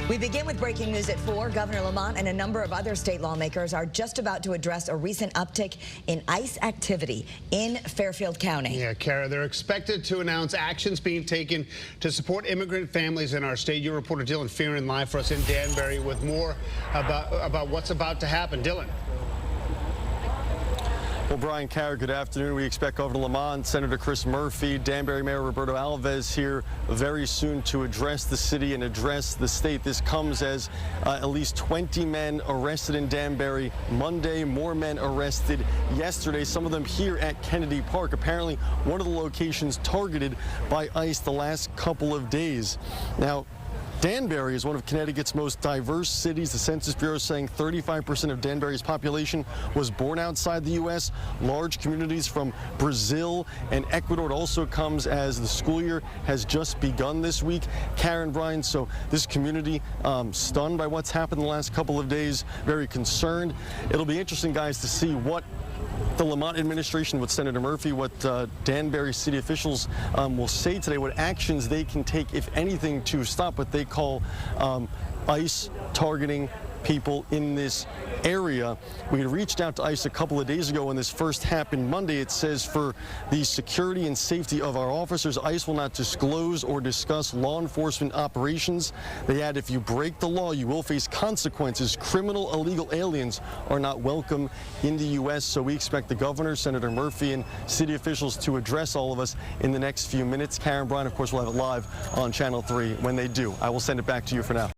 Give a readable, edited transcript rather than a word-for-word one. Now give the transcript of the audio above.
We begin with breaking news at 4. Governor Lamont and a number of other state lawmakers are just about to address a recent uptick in ICE activity in Fairfield County. Yeah, Kara, they're expected to announce actions being taken to support immigrant families in our state. Your reporter Dylan Fearon live for us in Danbury with more about what's about to happen. Dylan. Well, Brian, Kara, good afternoon. We expect Governor Lamont, Senator Chris Murphy, Danbury Mayor Roberto Alves here very soon to address the city and address the state. This comes as at least 20 men arrested in Danbury Monday, more men arrested yesterday, some of them here at Kennedy Park, apparently one of the locations targeted by ICE the last couple of days. Now, Danbury is one of Connecticut's most diverse cities. The Census Bureau is saying 35% of Danbury's population was born outside the U.S. Large communities from Brazil and Ecuador. It also comes as the school year has just begun this week. Karen, Brian, so this community stunned by what's happened the last couple of days, very concerned. It'll be interesting, guys, to see what the Lamont administration, what Senator Murphy, what Danbury city officials will say today, what actions they can take, if anything, to stop what they call ICE targeting people in this area. We had reached out to ICE a couple of days ago when this first happened Monday. It says for the security and safety of our officers, ICE will not disclose or discuss law enforcement operations. They add, if you break the law, you will face consequences. Criminal illegal aliens are not welcome in the U.S. So we expect the governor, Senator Murphy, and city officials to address all of us in the next few minutes. Karen, Brian, of course, we'll have it live on Channel 3 when they do. I will send it back to you for now.